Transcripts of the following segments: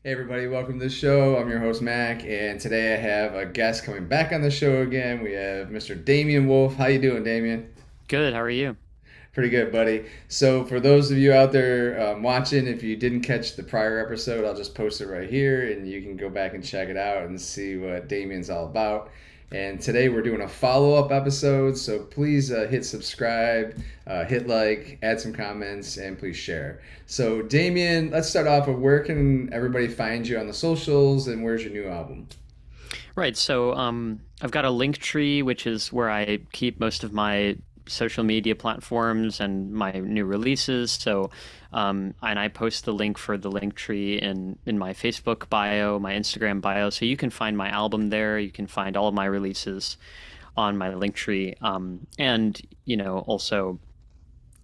Hey everybody, welcome to the show. I'm your host Mac, and today I have a guest coming back on the show again. We have Mr. Damian Wolf. How you doing, Damian? Good. How are you? Pretty good, buddy. So for those of you out there watching, if you didn't catch the prior episode, I'll just post it right here, and you can go back and check it out and see what Damian's all about. And today we're doing a follow-up episode, so please hit subscribe, hit like, add some comments, and please share. So Damian, let's start off with where can everybody find you on the socials, and where's your new album? Right. I've got a link tree, which is where I keep most of my social media platforms and my new releases. And I post the link for the link tree in my Facebook bio, my Instagram bio. So you can find my album there. You can find all of my releases on my link tree. Also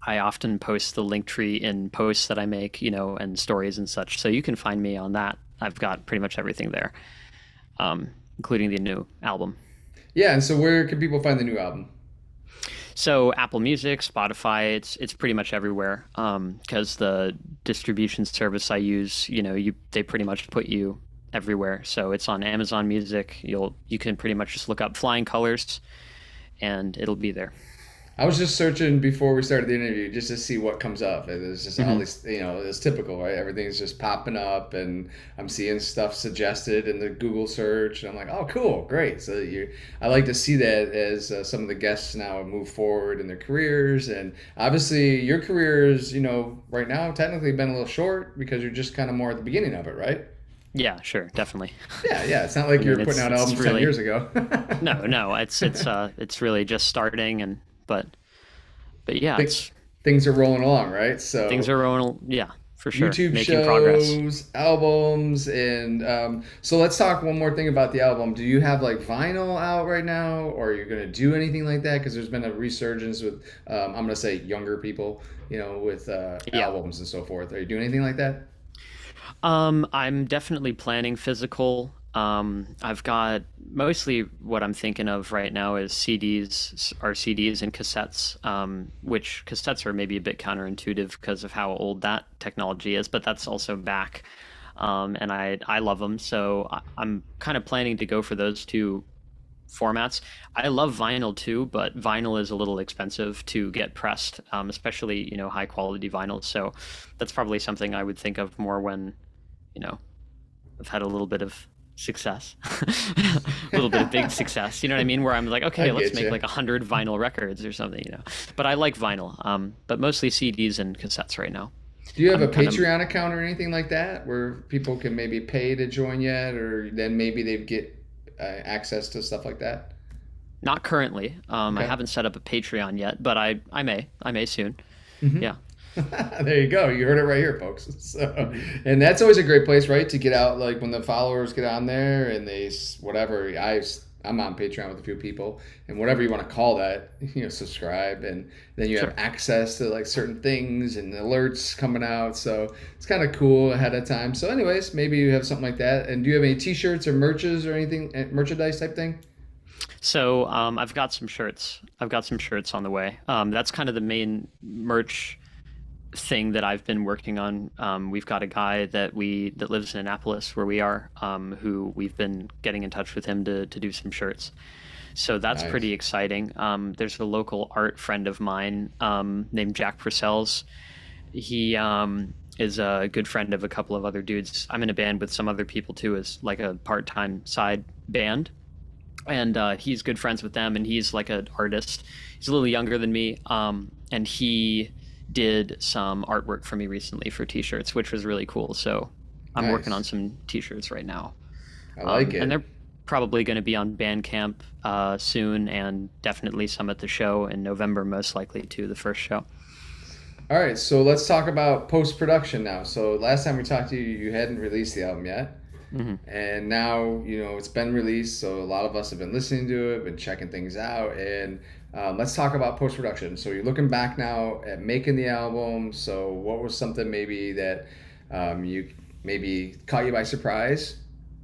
I often post the link tree in posts that I make, and stories and such. So you can find me on that. I've got pretty much everything there, including the new album. Yeah, and so where can people find the new album? So Apple Music, Spotify, it's pretty much everywhere. Because the distribution service I use, they pretty much put you everywhere. So it's on Amazon Music. You can pretty much just look up Flying Colors and it'll be there. I was just searching before we started the interview just to see what comes up. And it's just all Hmm. these, it's typical, right? Everything's just popping up, and I'm seeing stuff suggested in the Google search, and I'm like, oh, cool, great. I like to see that as some of the guests now move forward in their careers, and obviously your career is, right now technically been a little short because you're just kind of more at the beginning of it, right? Yeah, sure, definitely. Yeah, yeah. It's not like I you mean, were putting out it's albums 10 years really ago. no, no. It's really just starting, but yeah, Thi- it's Things are rolling along, right? things So are rolling. Yeah, for sure, YouTube making progress. shows, albums, and so let's talk one more thing about the album. Do you have like vinyl out right now, or are you gonna do anything like that? Because there's been a resurgence with, I'm gonna say younger people, with Yeah. albums and so forth. Are you doing anything like that? I'm definitely planning physical. I've got mostly what I'm thinking of right now is CDs and cassettes, which cassettes are maybe a bit counterintuitive because of how old that technology is, but that's also back. And I love them, so I'm kind of planning to go for those two formats. I love vinyl too, but vinyl is a little expensive to get pressed, especially, high quality vinyl. So that's probably something I would think of more when, you know, I've had a little bit of success, a little bit of big success. You know what I mean? Where I'm like, I okay, let's get make you. like 100 vinyl records or something. But I like vinyl, but mostly CDs and cassettes right now. Do you have a I'm kind of Patreon account or anything like that where people can maybe pay to join yet, or then maybe they get access to stuff like that? not currently. I Okay. haven't set up a Patreon yet, but I may soon. Hmm. Yeah. There you go. You heard it right here, folks. So, Hmm. and that's always a great place, right? To get out, like when the followers get on there and whatever. I'm on Patreon with a few people, and whatever you want to call that, subscribe, and then you have Sure. access to like certain things and alerts coming out. So it's kind of cool ahead of time. So, anyways, maybe you have something like that. And do you have any T-shirts or merches or anything, merchandise type thing? I've got some shirts. I've got some shirts on the way. That's kind of the main merch thing that I've been working on. We've got a guy that lives in Annapolis where we are, who we've been getting in touch with him to do some shirts. So that's Nice. pretty exciting. There's a local art friend of mine named Jack Purcells. He is a good friend of a couple of other dudes. I'm in a band with some other people too, as like a part-time side band, and he's good friends with them, and he's like an artist. He's a little younger than me, and he did some artwork for me recently for t-shirts, which was really cool. So I'm working on Nice. some t-shirts right now, I like and it. they're probably going to be on Bandcamp soon, and definitely some at the show in November, most likely to the first show. All right, so let's talk about post production now. So last time we talked to you, you hadn't released the album yet, Hmm. and now it's been released. So a lot of us have been listening to it, been checking things out, and let's talk about post production. So you're looking back now at making the album. So what was something maybe that you maybe caught you by surprise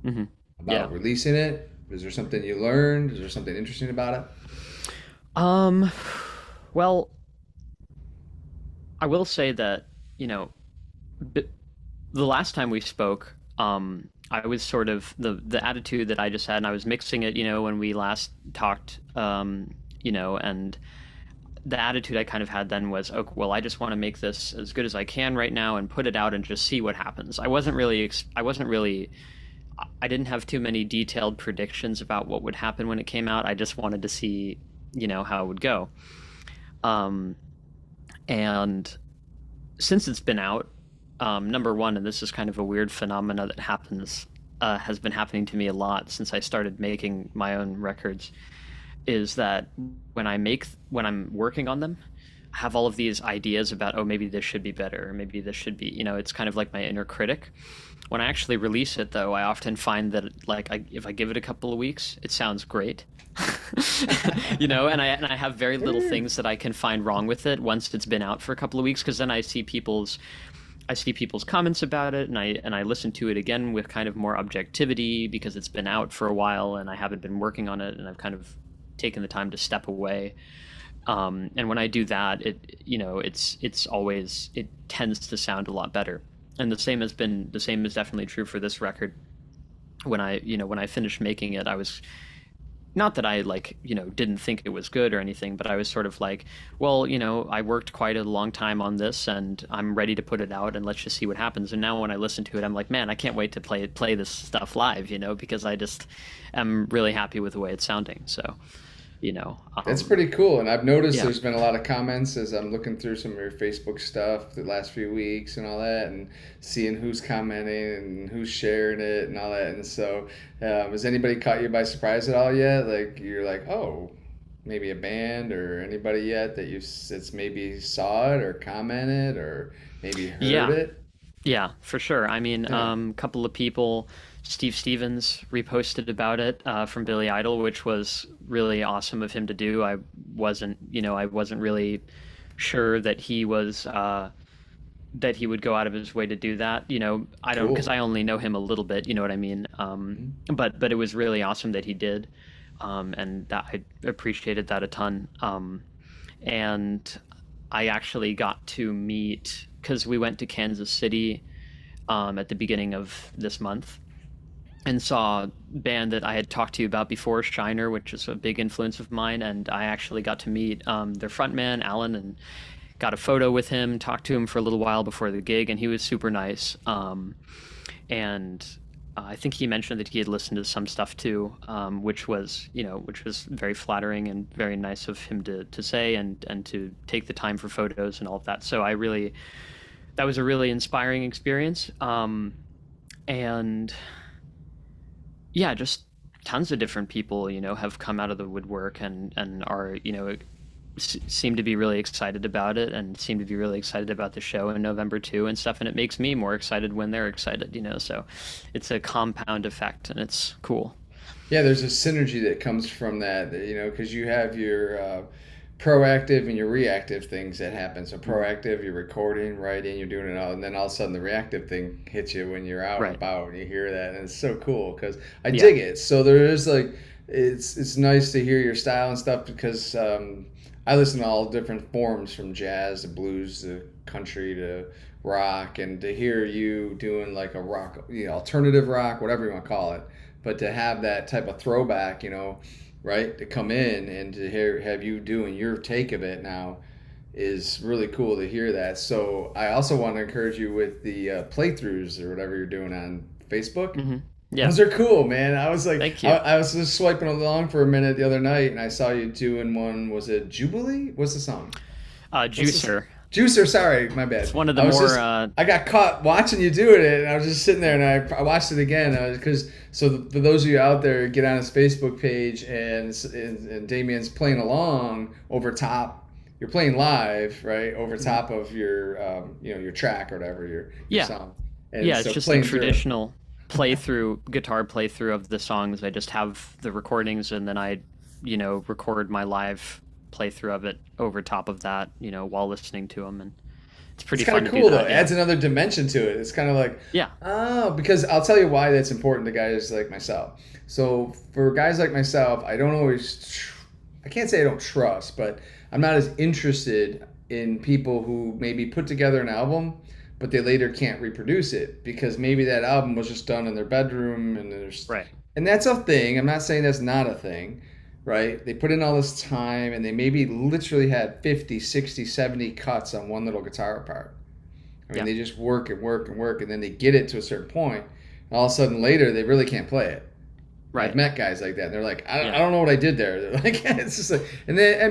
Hmm. Yeah. about releasing it? Is there something you learned? Is there something interesting about it? Um, well, I will say that, you know, b- the last time we spoke, I was sort of the attitude that I just had, and I was mixing it, when we last talked, and the attitude I kind of had then was, oh, well, I just want to make this as good as I can right now and put it out and just see what happens. I didn't have too many detailed predictions about what would happen when it came out. I just wanted to see, how it would go. Um, and since it's been out, number one, and this is kind of a weird phenomena that has been happening to me a lot since I started making my own records, is that when I'm working on them, I have all of these ideas about, oh, maybe this should be better, or maybe this should be, it's kind of like my inner critic. When I actually release it, though, I often find that, like, if I give it a couple of weeks, it sounds great. And I have very little things that I can find wrong with it once it's been out for a couple of weeks, because then I see people's comments about it, and I listen to it again with kind of more objectivity because it's been out for a while and I haven't been working on it, and I've kind of taken the time to step away. And when I do that, it tends to sound a lot better. And the same is definitely true for this record. When I finished making it, I was, not that I didn't think it was good or anything, but I was sort of like, well, I worked quite a long time on this and I'm ready to put it out and let's just see what happens. And now when I listen to it, I'm like, man, I can't wait to play this stuff live, because I just am really happy with the way it's sounding. So, It's pretty cool. And I've noticed yeah. there's been a lot of comments as I'm looking through some of your Facebook stuff the last few weeks and all that, and seeing who's commenting and who's sharing it and all that. And so, has anybody caught you by surprise at all yet? Like, you're like, oh, maybe a band or anybody yet that it's maybe saw it or commented or maybe heard Yeah. it? Yeah, for sure. I mean, Yeah. a couple of people, Steve Stevens reposted about it from Billy Idol, which was really awesome of him to do. I wasn't really sure that he would go out of his way to do that. I don't, because Cool. I only know him a little bit. You know what I mean? Mhm. But it was really awesome that he did, and that I appreciated that a ton. And I actually got to meet, because we went to Kansas City at the beginning of this month and saw a band that I had talked to you about before, Shiner, which is a big influence of mine. And I actually got to meet their frontman, Alan, and got a photo with him, talked to him for a little while before the gig, and he was super nice. And I think he mentioned that he had listened to some stuff too, which was very flattering and very nice of him to say, and to take the time for photos and all of that. So that was a really inspiring experience. And yeah, just tons of different people, have come out of the woodwork and are, seem to be really excited about it and seem to be really excited about the show in November too and stuff. And it makes me more excited when they're excited, so it's a compound effect and it's cool. Yeah, there's a synergy that comes from that, because you have your proactive and your reactive things that happen. So Mhm. proactive, you're recording, writing, you're doing it all, and then all of a sudden the reactive thing hits you when you're out and Right. about and you hear that, and it's so cool because I Yeah. dig it. So there is like, it's nice to hear your style and stuff because I listen to all different forms from jazz to blues to country to rock, and to hear you doing like a rock, alternative rock, whatever you want to call it, but to have that type of throwback, right, to come in and to have you doing your take of it now is really cool to hear that. So I also want to encourage you with the playthroughs or whatever you're doing on Facebook. Hmm. Yeah. Those are cool, man. I was like, Thank I, you. I was just swiping along for a minute the other night, and I saw you doing one. Was it Jubilee? What's the song? What's this? Juicer. Juicer. Sorry, my bad. It's one of the I was more just. I got caught watching you doing it, and I was just sitting there, and I watched it again because. So for those of you out there, get on his Facebook page, and Damian's playing along over top. You're playing live, right, over top of your your track or whatever your Yeah. song, and Yeah, it's so just a playing through it. traditional guitar playthrough of the songs. I just have the recordings and then I, record my live playthrough of it over top of that, while listening to them. And it's It's pretty kind fun of to do cool though. that. It Yeah. adds another dimension to it. It's kind of like, Yeah. oh, because I'll tell you why that's important to guys like myself. So for guys like myself, I don't always, I can't say I don't trust, but I'm not as interested in people who maybe put together an album, but they later can't reproduce it because maybe that album was just done in their bedroom Right. and that's a thing. I'm not saying that's not a thing, right? They put in all this time and they maybe literally had 50, 60, 70 cuts on one little guitar part. I mean, Yeah. they just work and work and work, and then they get it to a certain point. And all of a sudden, later, they really can't play it. And I've Right. met guys like that. And they're like, I Yeah. don't know what I did there. They're like, it's just like, and then Yeah.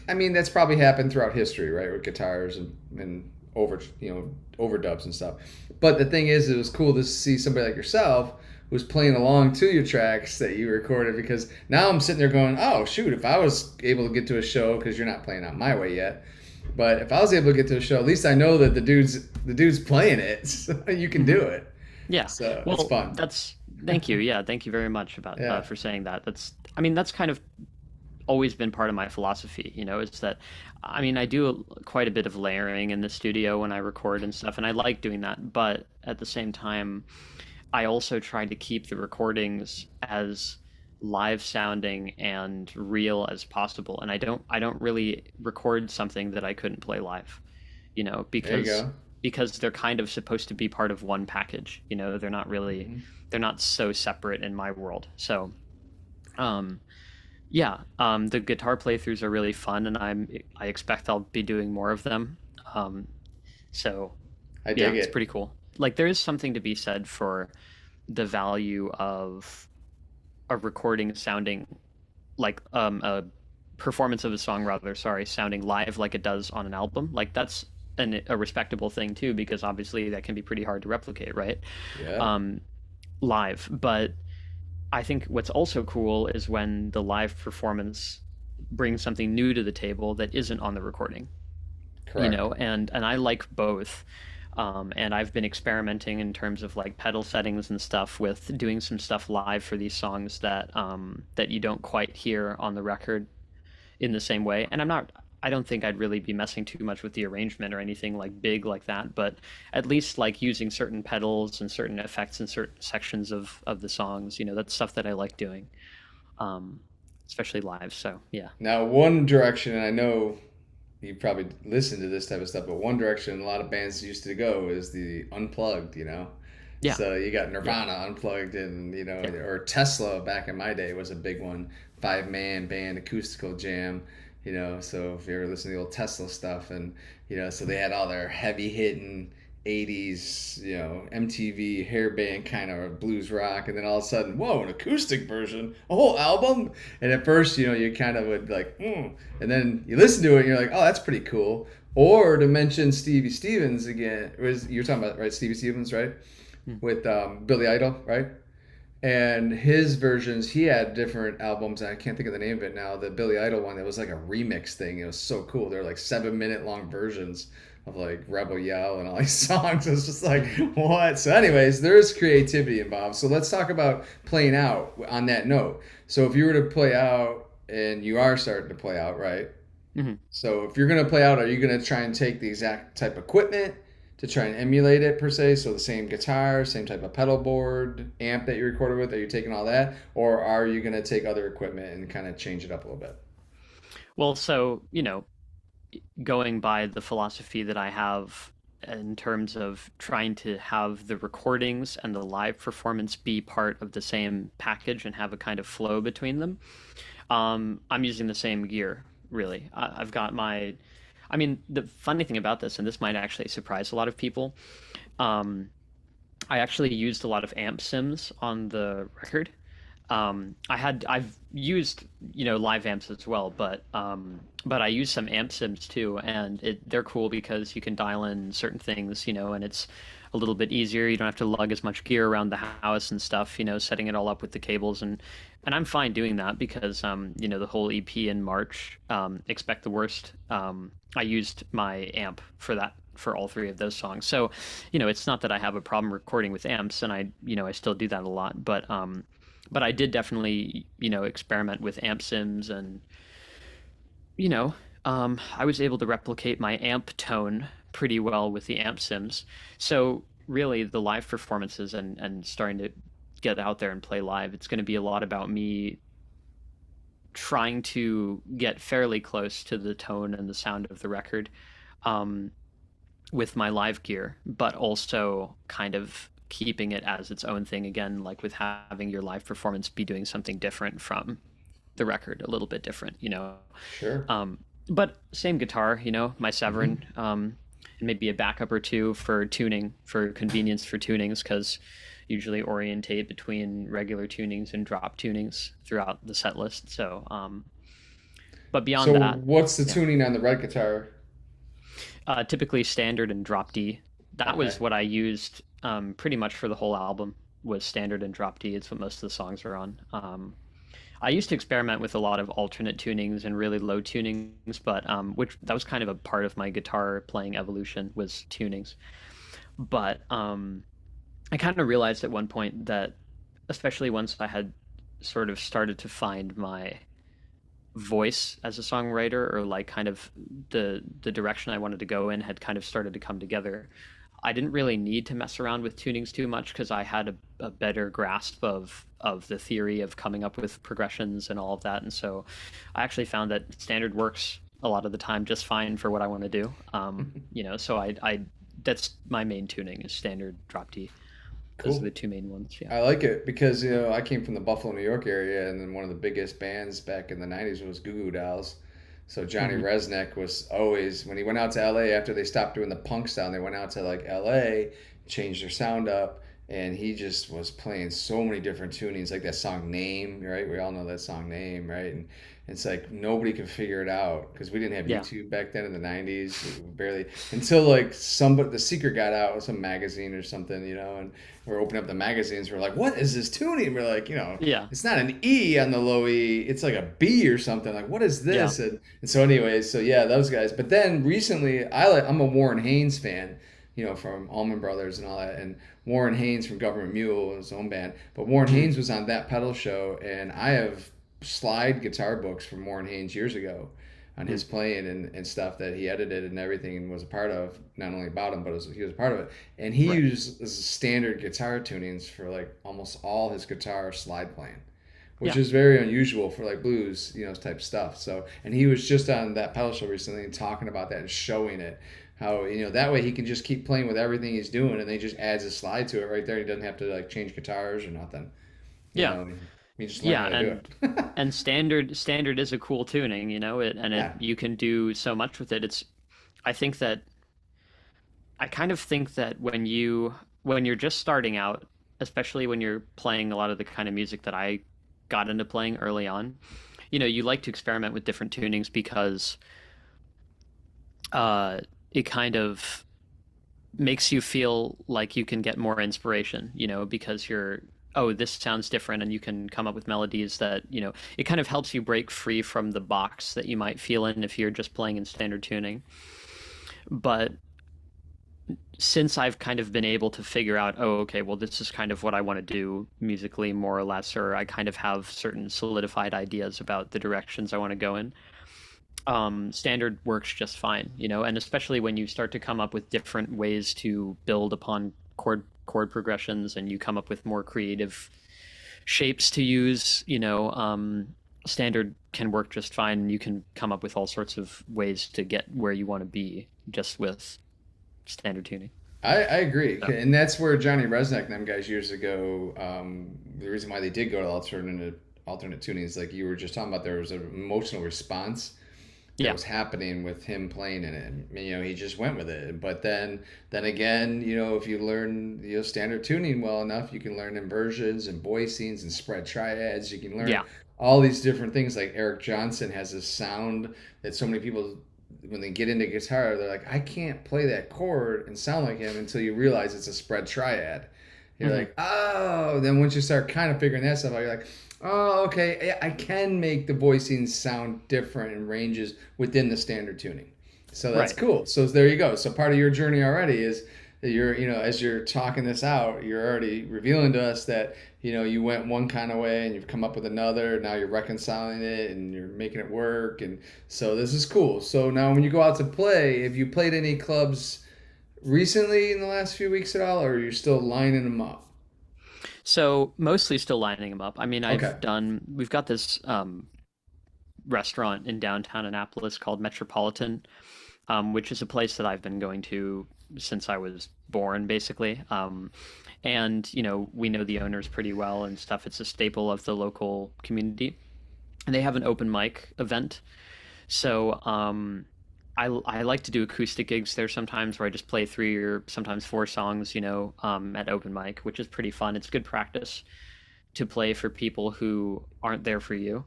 I mean, that's probably happened throughout history, right, with guitars and overdubs and stuff. But the thing is, it was cool to see somebody like yourself who's playing along to your tracks that you recorded because now I'm sitting there going, oh shoot, if I was able to get to a show because you're not playing out my way yet. But if I was able to get to a show, at least I know that the dude's playing it, so you can do it. Yeah. So it's Well, fun. that's thank you. Yeah, thank you very much about Yeah. for saying that. I mean, that's kind of always been part of my philosophy, is that I mean, I do quite a bit of layering in the studio when I record and stuff, and I like doing that, but at the same time, I also try to keep the recordings as live sounding and real as possible. And I don't really record something that I couldn't play live, There you because go. they're kind of supposed to be part of one package. Hmm. They're not so separate in my world. So, um yeah, the guitar playthroughs are really fun, and I expect I'll be doing more of them. Um so I dig yeah, it's it. pretty cool. Like there is something to be said for the value of a recording sounding like a performance of a song, rather, sorry, sounding live like it does on an album. Like that's a respectable thing too, because obviously that can be pretty hard to replicate, right? Yeah. um Live. But I think what's also cool is when the live performance brings something new to the table that isn't on the recording, Correct. and I like both. And I've been experimenting in terms of like pedal settings and stuff with doing some stuff live for these songs that you don't quite hear on the record in the same way. And I don't think I'd really be messing too much with the arrangement or anything like big like that, but at least like using certain pedals and certain effects in certain sections of the songs, that's stuff that I like doing, um, especially live. So yeah. Now, one direction, and I know you probably listen to this type of stuff, but one direction a lot of bands used to go is the unplugged. Yeah. So you got Yeah. Nirvana unplugged, and Yeah. or Tesla back in my day was a big one, 5 man band acoustical jam. So if you ever listen to the old Tesla stuff, and so they had all their heavy hitting '80s, MTV hair band kind of blues rock, and then all of a sudden, whoa, an acoustic version, a whole album. And at first, you kind of would like, and then you listen to it, and you're like, oh, that's pretty cool. Or to mention Stevie Stevens again, you're talking about, right? Stevie Stevens, right? Hmm. With Billy Idol, right? And his versions, he had different albums. I can't think of the name of it now. The Billy Idol one, that was like a remix thing. It was so cool. They're like 7 minute long versions of like Rebel Yell and all these songs. It's just like, what? So, anyways, there's creativity involved. So, let's talk about playing out on that note. So, if you were to play out and you are starting to play out, right? Hmm. So if you're going to play out, are you going to try and take the exact type of equipment to try and emulate it per se? So the same guitar, same type of pedal board, amp that you recorded with, are you taking all that? Or are you going to take other equipment and kind of change it up a little bit? Well, so, going by the philosophy that I have in terms of trying to have the recordings and the live performance be part of the same package and have a kind of flow between them, I'm using the same gear, really. I've got I mean, the funny thing about this, and this might actually surprise a lot of people, um, I actually used a lot of amp sims on the record. I've used, live amps as well, but I use some amp sims too, and they're cool because you can dial in certain things, and it's a little bit easier. You don't have to lug as much gear around the house and stuff, setting it all up with the cables, and I'm fine doing that because, the whole EP in March, Expect the Worst, I used my amp for that for all three of those songs. So, it's not that I have a problem recording with amps, and I still do that a lot, but I did definitely, experiment with amp sims, and you know, I was able to replicate my amp tone pretty well with the amp sims. So really, the live performances and starting to get out there and play live, it's going to be a lot about me trying to get fairly close to the tone and the sound of the record. Um, with my live gear, but also kind of keeping it as its own thing again, like with having your live performance be doing something different from the record, a little bit different, you know. Sure. Um, but same guitar, you know, my Hmm. Severin, and maybe a backup or two for tuning, for convenience for tunings, because usually orientate between regular tunings and drop tunings throughout the set list. So, but beyond So that, what's the yeah, tuning on the right guitar? typically standard and drop D. That Okay. was what I used pretty much for the whole album. Was standard and drop D. It's what most of the songs are on. I used to experiment with a lot of alternate tunings and really low tunings, but which that was kind of a part of my guitar playing evolution was tunings. But I kind of realized at one point that, especially once I had sort of started to find my voice as a songwriter, or like kind of the direction I wanted to go in had kind of started to come together. I didn't really need to mess around with tunings too much because I had a better grasp of the theory of coming up with progressions and all of that, and so I actually found that standard works a lot of the time just fine for what I want to do. You know, so I that's my main tuning is standard drop D. Those are Cool. the two main ones. Yeah. I like it because I came from the Buffalo, New York area, and then one of the biggest bands back in the '90s was Goo Goo Dolls. So Johnny Hmm. Resnick was always when he went out to LA after they stopped doing the punk sound, they went out to like LA, changed their sound up, and he just was playing so many different tunings, like that song Name, right? We all know that song Name, right? And it's like nobody could figure it out because we didn't have Yeah. YouTube back then in the '90s, barely until like somebody, The Secret got out with some magazine or something, and we're opening up the magazines. We're like, what is this tuning? We're like, Yeah. it's not an E on the low E. It's like a B or something. Like, what is Yeah. this? And so, anyways, so yeah, those guys. But then recently, I'm a Warren Haynes fan, from Allman Brothers and all that. And Warren Haynes from Government Mule, his own band. But Warren Mhm. Haynes was on That Pedal Show, and I have slide guitar books from Warren Haynes years ago on Mhm. his playing and stuff that he edited and everything and was a part of, not only about him, but he was a part of it. And he Right. used standard guitar tunings for like almost all his guitar slide playing, which Yeah. is very unusual for like blues, type stuff. So, and he was just on That Pedal Show recently and talking about that and showing it. How that way he can just keep playing with everything he's doing, and then he just adds a slide to it right there. He doesn't have to like change guitars or nothing. You Yeah. know, he just learned Yeah. how to do it. And standard is a cool tuning, you know, it Yeah. you can do so much with it. I think that I kind of think that when you're just starting out, especially when you're playing a lot of the kind of music that I got into playing early on, you know, you like to experiment with different tunings because uh it kind of makes you feel like you can get more inspiration, you know, because you're, oh, this sounds different, and you can come up with melodies that, you know, it kind of helps you break free from the box that you might feel in if you're just playing in standard tuning. But since I've kind of been able to figure out, oh, okay, well, this is kind of what I want to do musically, more or less, or I kind of have certain solidified ideas about the directions I want to go in, standard works just fine, you know, and especially when you start to come up with different ways to build upon chord progressions, and you come up with more creative shapes to use, you know, standard can work just fine, and you can come up with all sorts of ways to get where you want to be just with standard tuning. I agree, So and that's where Johnny Resnick and them guys years ago. The reason why they did go to alternate tunings, like you were just talking about, there was an emotional response that yeah. was happening with him playing in it. And, he just went with it. But then again, if you learn standard tuning well enough, you can learn inversions and voicings and spread triads. You can learn Yeah. all these different things. Like Eric Johnson has this sound that so many people, when they get into guitar, they're like, I can't play that chord and sound like him until you realize it's a spread triad. You're Hmm. like, oh. Then once you start kind of figuring that stuff out, you're like, oh, okay, I can make the voicings sound different in ranges within the standard tuning. So that's Right. cool. So there you go. So part of your journey already is that you're, as you're talking this out, you're already revealing to us that, you went one kind of way and you've come up with another. Now you're reconciling it and you're making it work. And so this is cool. So now when you go out to play, have you played any clubs recently in the last few weeks at all, or are you still lining them up? So mostly still lining them up. I mean, Okay. we've got this restaurant in downtown Annapolis called Metropolitan, which is a place that I've been going to since I was born, basically. And we know the owners pretty well and stuff. It's a staple of the local community. And they have an open mic event. So I like to do acoustic gigs there sometimes, where I just play 3 or sometimes 4 songs, at open mic, which is pretty fun. It's good practice to play for people who aren't there for you.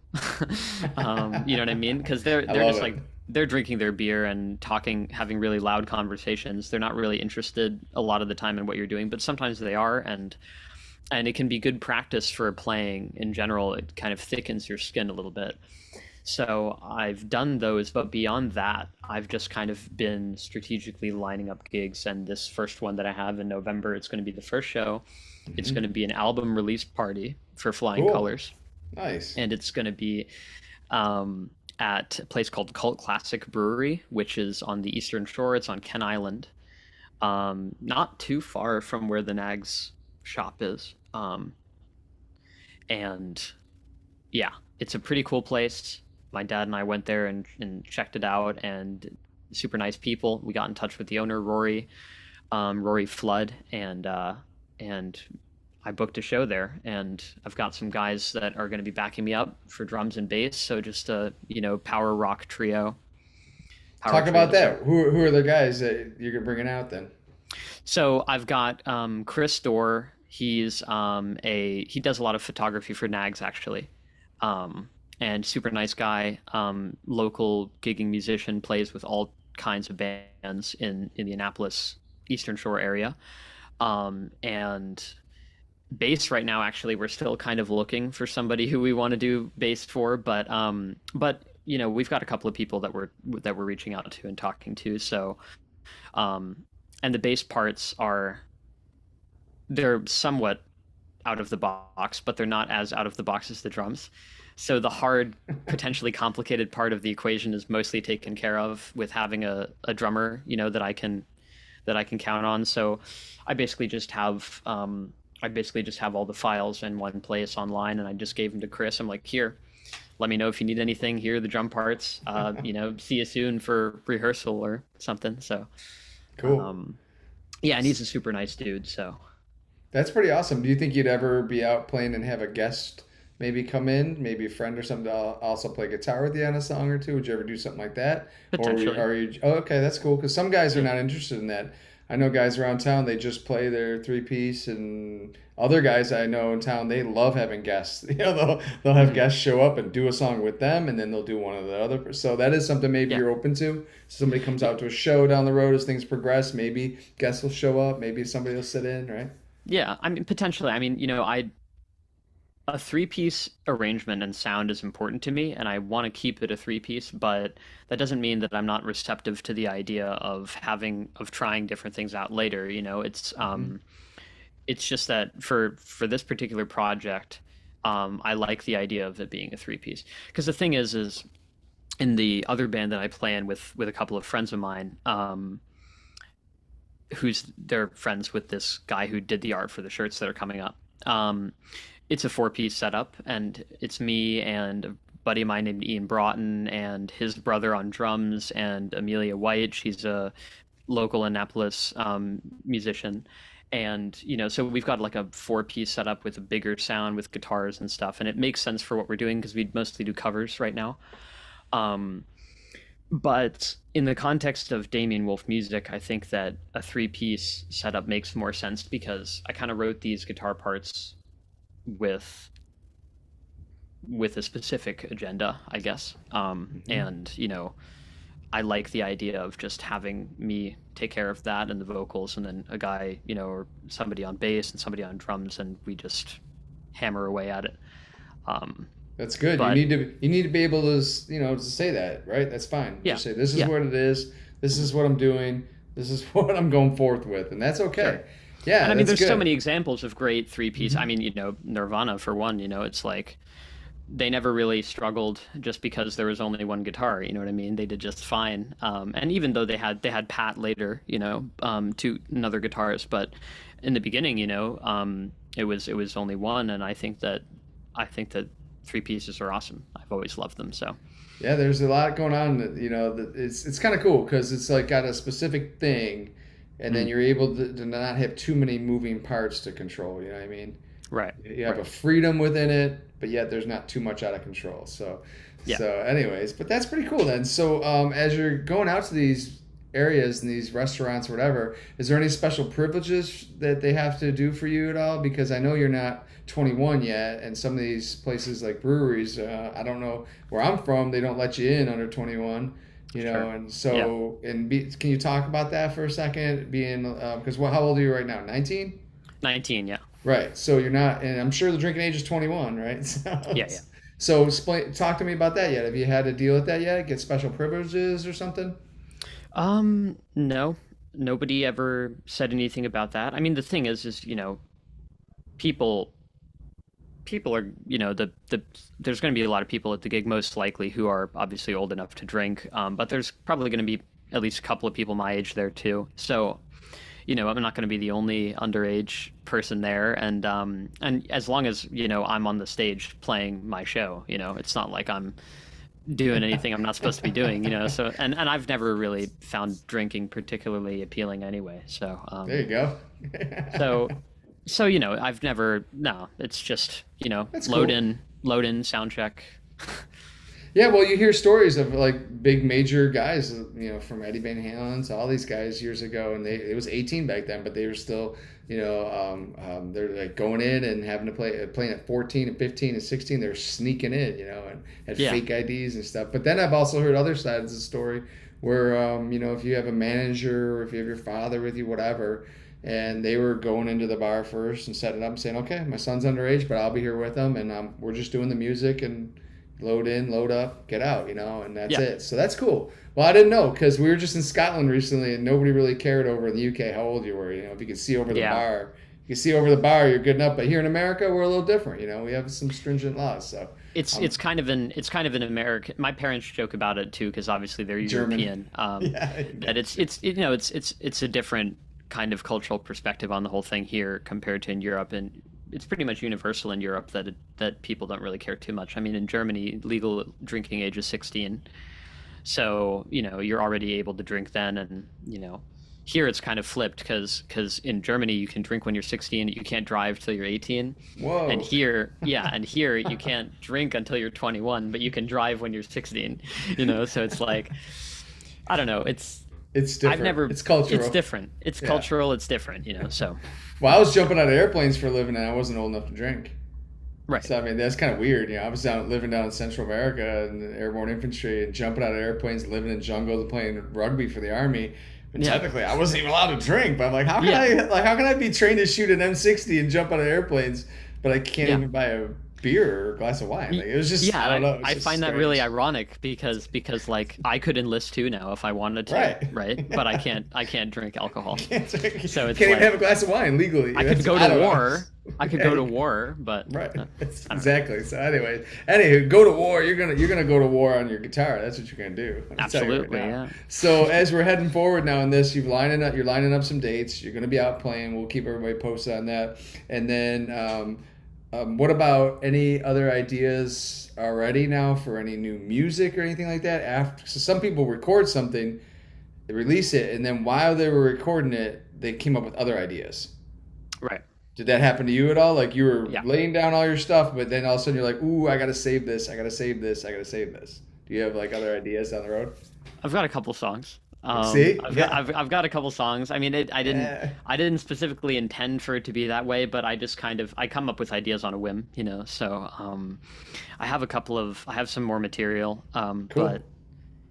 You know what I mean? Because I they're love just it. like they're drinking their beer and talking, having really loud conversations. They're not really interested a lot of the time in what you're doing, but sometimes they are, and it can be good practice for playing in general. It kind of thickens your skin a little bit. So I've done those, but beyond that, I've just kind of been strategically lining up gigs. And this first one that I have in November, it's going to be the first show. It's going to be an album release party for Flying Cool. Colors, Nice. and it's going to be at a place called Cult Classic Brewery, which is on the Eastern Shore. It's on Ken Island, not too far from where the Nags shop is. And yeah, it's a pretty cool place. My dad and I went there and checked it out, and super nice people. We got in touch with the owner, Rory Flood, and I booked a show there, and I've got some guys that are going to be backing me up for drums and bass. So just a power rock trio, power Talk trio about to start. that. Who are the guys that you're bringing out then? So I've got Chris Dorr. He's he does a lot of photography for Nags actually, and super nice guy. Local gigging musician, plays with all kinds of bands in the Annapolis Eastern Shore area. And bass right now, actually, we're still kind of looking for somebody who we want to do bass for, but we've got a couple of people that we're reaching out to and talking to. So and the bass parts they're somewhat out of the box, but they're not as out of the box as the drums. So the hard, potentially complicated part of the equation is mostly taken care of with having a drummer, that I can count on. So I basically just have all the files in one place online, and I just gave them to Chris. I'm like, here, let me know if you need anything. Here are the drum parts. See you soon for rehearsal or something. So Cool. um, yeah, and he's a super nice dude. So That's pretty awesome. Do you think you'd ever be out playing and have a guest maybe come in, maybe a friend or something to also play guitar with you on a song or two? Would you ever do something like that? Or potentially, are you, oh, okay, that's cool. Because some guys are yeah, not interested in that. I know guys around town, they just play their 3 piece, and other guys I know in town, they love having guests. They'll have hmm guests show up and do a song with them, and then they'll do one of the other. So that is something maybe yeah, you're open to. Somebody comes out to a show down the road as things progress. Maybe guests will show up. Maybe somebody will sit in, right? yeah. I mean, potentially. I mean, I a three-piece arrangement and sound is important to me, and I want to keep it a three-piece, but that doesn't mean that I'm not receptive to the idea of trying different things out later. Hmm. It's just that for this particular project, I like the idea of it being a three-piece. Because the thing is in the other band that I play in with a couple of friends of mine, they're friends with this guy who did the art for the shirts that are coming up. It's a four-piece setup, and it's me and a buddy of mine named Ian Broughton and his brother on drums, and Amelia White. She's a local Annapolis musician. And so we've got like a four-piece setup with a bigger sound with guitars and stuff, and it makes sense for what we're doing because we mostly do covers right now. Um, but in the context of Damian Wolf music, I think that a three-piece setup makes more sense because I kind of wrote these guitar parts with a specific agenda, I guess. Hmm. And I like the idea of just having me take care of that and the vocals, and then a guy, or somebody on bass and somebody on drums, and we just hammer away at it. Um, That's good. You but need to be able to to say that, right? That's fine. yeah, Just say this is yeah, what it is. This is what I'm doing. This is what I'm going forth with, and that's sure. okay. And Yeah, I mean, that's there's so good. many examples of great three piece. I Hmm. mean, Nirvana for one. It's like they never really struggled just because there was only one guitar. You know what I mean? They did just fine. And even though they had Pat later, two another guitarist, but in the beginning, it was only one. And I think that three pieces are awesome. I've always loved them. So Yeah, there's a lot going on. It's kind of cool because it's like got a specific thing, and then Mm, you're able to not have too many moving parts to control. You know what I mean? right, You have a right. freedom within it, but yet there's not too much out of control. So, Yeah. anyways, but that's pretty cool then. So, as you're going out to these areas and these restaurants or whatever, is there any special privileges that they have to do for you at all? Because I know you're not 21 yet, and some of these places like breweries, I don't know where I'm from, they don't let you in under 21. Sure. And Yeah. so, can you talk about that for a second? Being, because how old are you right now? 19? 19. Yeah. Right. So you're not, and I'm sure the drinking age is 21, right? Yeah. Yeah. Talk to me about that yet. Have you had to deal with that yet? Get special privileges or something? No, nobody ever said anything about that. I mean, the thing is, people, people are, there's going to be a lot of people at the gig, most likely, who are obviously old enough to drink. But there's probably going to be at least a couple of people my age there too. So, I'm not going to be the only underage person there, and as long as I'm on the stage playing my show, it's not like I'm doing anything I'm not supposed to be doing, So, and I've never really found drinking particularly appealing anyway. So, There you go. so, I've never. No, it's just That's load cool. in, load in, sound check. Yeah, well, you hear stories of like big major guys, from Eddie Van Halen to all these guys years ago, and it was 18 back then, but they were still, they're like going in and having to playing at 14 and 15 and 16. They're sneaking in, and had Yeah, fake IDs and stuff. But then I've also heard other sides of the story where, if you have a manager or if you have your father with you, whatever, and they were going into the bar first and setting it up and saying, okay, my son's underage, but I'll be here with him, and we're just doing the music and load in, load up, get out, and that's yeah, it. So that's cool. Well, I didn't know because we were just in Scotland recently and nobody really cared over in the UK how old you were. If you could see over the yeah. bar, you can see over the bar, you're good enough. But here in America, we're a little different. We have some stringent laws. So It's I'm it's kind of an American. My parents joke about it too because obviously they're German. European. Yeah, That it's a different kind of cultural perspective on the whole thing here compared to in Europe, and it's pretty much universal in Europe that people don't really care too much. I mean, in Germany, legal drinking age is 16, so you're already able to drink then, and here it's kind of flipped because in Germany you can drink when you're 16, you can't drive till you're 18, and whoa, here you can't drink until you're 21, but you can drive when you're 16. So it's like I don't know. it's I've different. never. It's It's cultural. different. It's Yeah. cultural. It's different. So Well, I was jumping out of airplanes for a living and I wasn't old enough to drink. right. So I mean that's kind of weird. I was living down in Central America in the airborne infantry and jumping out of airplanes, living in jungles, and playing rugby for the army. But Yeah. technically, I wasn't even allowed to drink. But I'm like, Yeah. how can I be trained to shoot an M60 and jump out of airplanes, but I can't Yeah. even buy a beer or a glass of wine? Like it was just Yeah, I don't know. It was I just find that really strange. ironic because like I could enlist too now if I wanted to, Right. right? But I can't drink alcohol. Can't So can't it's even have a like glass of wine legally. I could go I to don't know. war. I could go to war, but Right. I don't know. Exactly. So anyway, go to war. You're gonna go to war on your guitar. That's what you're gonna do. I'm telling you right Absolutely, now. yeah. So as we're heading forward now in this, you're lining up some dates. You're gonna be out playing. We'll keep everybody posted on that. And then, what about any other ideas already now for any new music or anything like that? So some people record something, they release it, and then while they were recording it, they came up with other ideas. Right. Did that happen to you at all? Like you were Yeah. laying down all your stuff, but then all of a sudden you're like, "Ooh, I gotta save this. I gotta save this. I gotta save this." Do you have like other ideas down the road? I've got a couple songs. See? I've got Yeah. I've got a couple songs. I mean, Yeah. I didn't specifically intend for it to be that way, but I just kind of I come up with ideas on a whim, So I have some more material, Cool. but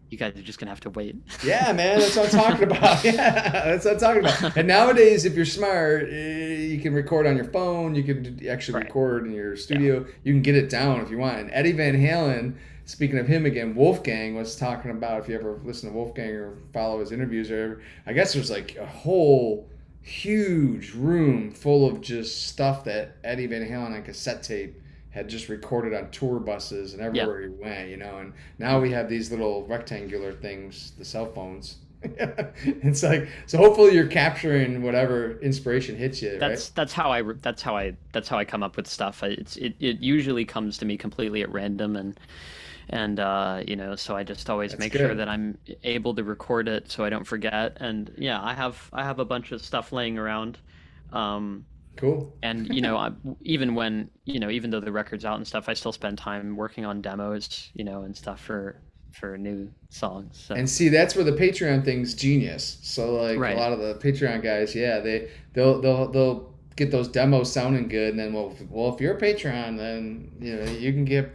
you guys are just gonna have to wait. Yeah, man, that's what I'm talking about. Yeah, that's what I'm talking about. And nowadays, if you're smart, you can record on your phone. You can actually Right. record in your Yeah. studio. You can get it down if you want. And Eddie Van Halen, speaking of him again, Wolfgang was talking about, if you ever listen to Wolfgang or follow his interviews, or I guess there's like a whole huge room full of just stuff that Eddie Van Halen on cassette tape had just recorded on tour buses and Yeah. everywhere he went, and now we have these little rectangular things, the cell phones. It's like, so hopefully you're capturing whatever inspiration hits you, right? That's how I come up with stuff. It usually comes to me completely at random, and and so I just always That's make sure good. that I'm able to record it so I don't forget. And yeah, I have a bunch of stuff laying around. Um, Cool. and even when even though the record's out and stuff, I still spend time working on demos, and stuff for new songs. And So see, that's where the Patreon thing's genius. So like a right. lot of the Patreon guys, yeah, they'll get those demos sounding good, and then well, if you're a Patreon, then you can get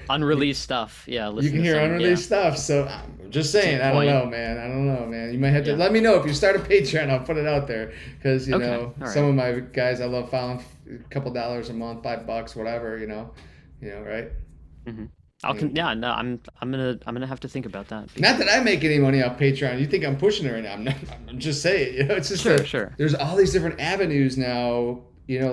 Unreleased stuff. Yeah, you listen can to hear some. Yeah, unreleased stuff. So I'm just to the saying, I don't point. know, man. I don't know, man. You might have to Yeah. let me know if you start a Patreon. I'll put it out there because Okay. All some right. of my guys I love following a couple dollars a month, $5, whatever. Right? hmm I mean, Yeah, no, I'm gonna have to think about that not that because I make any money off Patreon. You think I'm pushing it right now? I'm not. I'm just saying. It's just sure, that sure. there's all these different avenues now.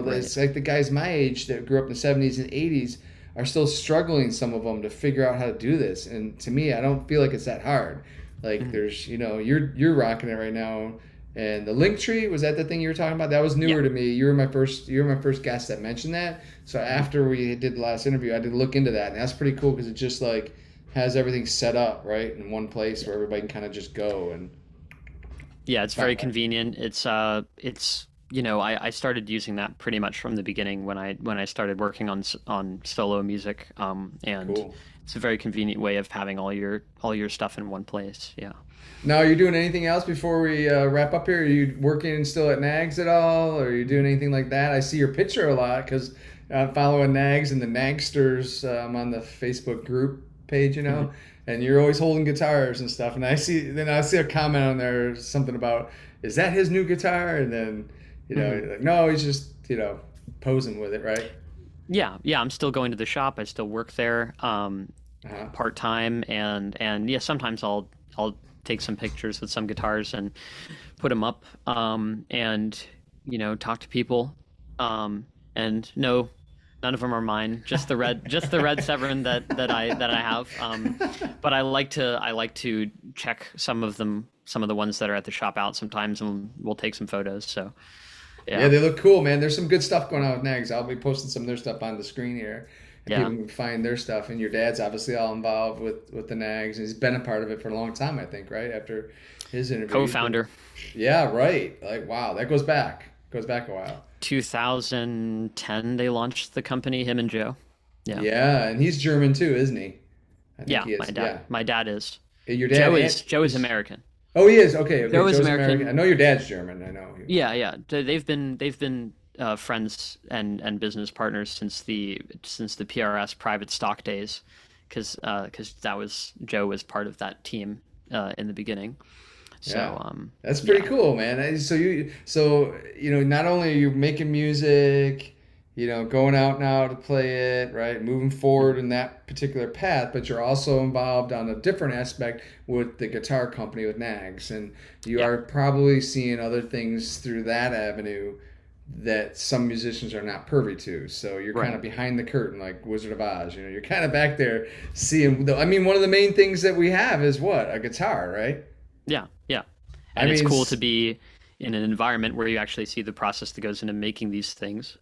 Right. It's like the guys my age that grew up in the '70s and '80s are still struggling. Some of them to figure out how to do this. And to me, I don't feel like it's that hard. Like Mhm. there's, you're rocking it right now. And the link tree, was that the thing you were talking about? That was Yeah. newer to me. You were my first guest that mentioned that. So Mhm. after we did the last interview, I did look into that, and that's pretty cool because it just like has everything set up right in one place Yeah. where everybody can kind of just go and Yeah, it's very find that. convenient. I started using that pretty much from the beginning when I started working on solo music. And Cool. it's a very convenient way of having all your stuff in one place. Yeah. Now, are you doing anything else before we wrap up here? Are you working still at Nags at all? Or are you doing anything like that? I see your picture a lot because I'm following Nags and the Nagsters on the Facebook group page, Mhm. and you're always holding guitars and stuff. And I see a comment on there, something about, is that his new guitar? And then, Mhm. you're like, no, he's just, posing with it, right? Yeah, yeah, I'm still going to the shop. I still work there, Uh-huh. part time, and yeah, sometimes I'll take some pictures with some guitars and put them up, and talk to people, and no, none of them are mine. Just the red Severin that I have. But I like to check some of the ones that are at the shop out sometimes, and we'll take some photos. So Yeah, yeah, they look cool, man. There's some good stuff going on with Nags. I'll be posting some of their stuff on the screen here, and yeah, people can find their stuff. And your dad's obviously all involved with the Nags. He's been a part of it for a long time, I think, right? After his interview, he's been. co-founder. Yeah, right. Like, wow, that goes back a while. 2010 they launched the company, him and Joe. Yeah. Yeah, and he's German too, isn't he? I think Yeah, he my is. dad. Yeah, My dad is. your dad Joe and is Joe is is. American. Oh, he is. Okay, okay. Joe is Joe's American. I American. know your dad's German. I know. Yeah, yeah. They've been friends and business partners since the PRS private stock days, because that was Joe was part of that team in the beginning. Yeah. So That's pretty yeah, cool, man. Not only are you making music, going out now to play it, right? Moving forward Mhm. in that particular path, but you're also involved on a different aspect with the guitar company with Nags, and you Yeah, are probably seeing other things through that avenue that some musicians are not privy to. So you're kind right. of behind the curtain, like Wizard of Oz. You're kind of back there seeing. I mean, one of the main things that we have is what? A guitar, right? Yeah, yeah. I And it's mean, cool to be in an environment where you actually see the process that goes into making these things.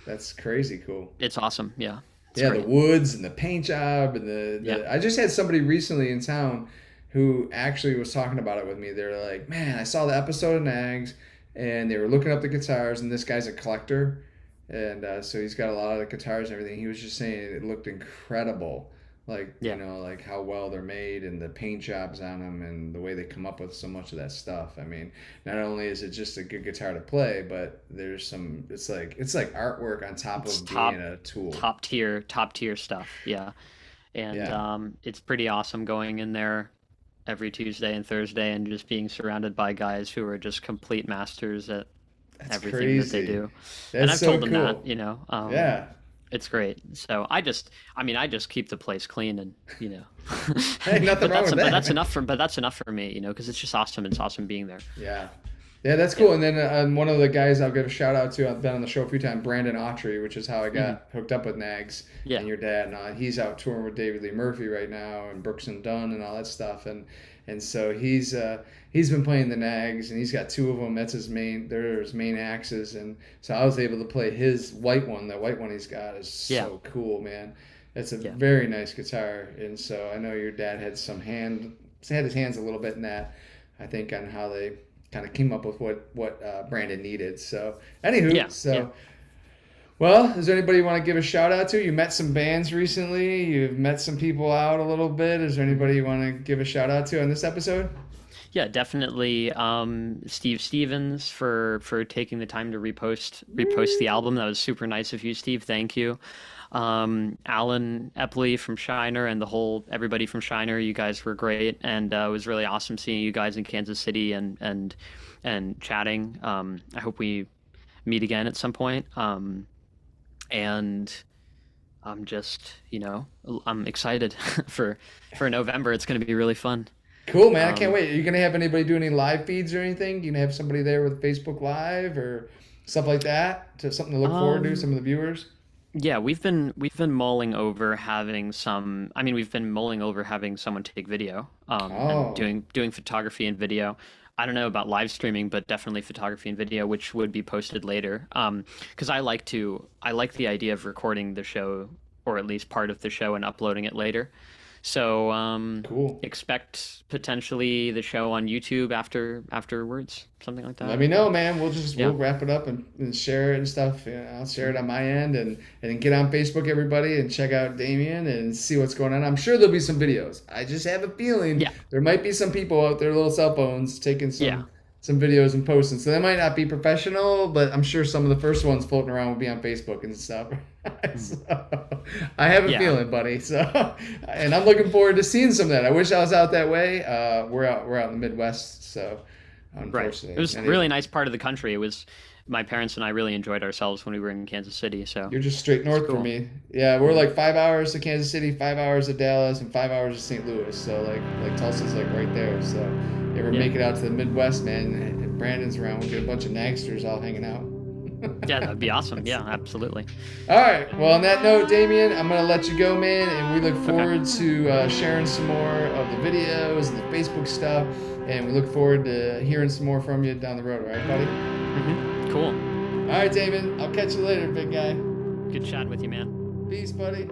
that's crazy cool. It's awesome. Yeah, it's Yeah, the great. woods and the paint job and Yeah, I just had somebody recently in town who actually was talking about it with me. They're like, "Man, I saw the episode of Nags and they were looking up the guitars and this guy's a collector and so he's got a lot of the guitars and everything. He was just saying it looked incredible. Like, yeah, like how well they're made and the paint jobs on them and the way they come up with so much of that stuff. I mean, not only is it just a good guitar to play, but there's it's like artwork on top it's of being top a tool. top tier stuff. Yeah, and Yeah, it's pretty awesome going in there every Tuesday and Thursday and just being surrounded by guys who are just complete masters at that's everything that they crazy. do. And That's I've so told them that, cool. Yeah. it's great. So I just keep the place clean and Hey, nothing but wrong that's with but that, that's man. enough for me, because it's just awesome. It's awesome being there. Yeah. Yeah, that's Yeah. cool. And then one of the guys I'll give a shout out to, I've been on the show a few times, Brandon Autry, which is how I hmm got hooked up with Nags Yeah. and your dad. And he's out touring with David Lee Murphy right now and Brooks and Dunn and all that stuff. And so he's been playing the Nags and he's got two of them. That's they're his main axes. And so I was able to play his white one. The white one he's got is Yeah. so cool, man. It's a Yeah. very nice guitar, and so I know your dad had had his hands a little bit in that. I think on how they kind of came up with what Brandon needed. So anywho, Yeah. Yeah. so well, is there anybody you want to give a shout out to? You met some bands recently. You've met some people out a little bit. Is there anybody you want to give a shout out to on this episode? Yeah, definitely. Steve Stevens for taking the time to repost the album. That was super nice of you, Steve. Thank you. Alan Epley from Shiner and the whole everybody from Shiner. You guys were great, and it was really awesome seeing you guys in Kansas City and chatting. I hope we meet again at some point. And I'm just, I'm excited for November. It's going to be really fun. Cool, man. I can't Um, wait. Are you gonna have anybody do any live feeds or anything? You gonna have somebody there with Facebook Live or stuff like that? To something to look forward to, some um, of the viewers? yeah, we've been mulling over having some. I mean, we've been mulling over having someone take video, and Oh, doing photography and video. I don't know about live streaming, but definitely photography and video, which would be posted later. Because I like the idea of recording the show, or at least part of the show, and uploading it later. So cool. expect potentially the show on YouTube afterwards, something like Let that. me know, But man. We'll yeah, wrap it up and share it and stuff. Yeah, I'll share it on my end and then get on Facebook, everybody, and check out Damien and see what's going on. I'm sure there'll be some videos. I just have a feeling yeah, there might be some people out there, little cell phones, taking yeah. some videos and posting. So they might not be professional, but I'm sure some of the first ones floating around will be on Facebook and stuff. Mhm. So, I have a Yeah, feeling, buddy. So, and I'm looking forward to seeing some of that. I wish I was out that way. We're out in the Midwest, so right. It unfortunately, was a really nice part of the country. It was my parents and I really enjoyed ourselves when we were in Kansas City, so you're just straight it's north for cool. me. Yeah, we're Mhm. like 5 hours to Kansas City, 5 hours to Dallas, and 5 hours to St. Louis. So like Tulsa's like right there. So you ever Yeah. make it out to the Midwest, man? And Brandon's around. We'll get a bunch of Nagsters all hanging out. Yeah, that'd be awesome. Yeah, absolutely. All right. Well, on that note, Damien, I'm gonna let you go, man, and we look Okay. forward to sharing some more of the videos and the Facebook stuff, and we look forward to hearing some more from you down the road. All right, buddy? Cool. All right, Damien. I'll catch you later, big guy. Good chatting with you, man. Peace, buddy.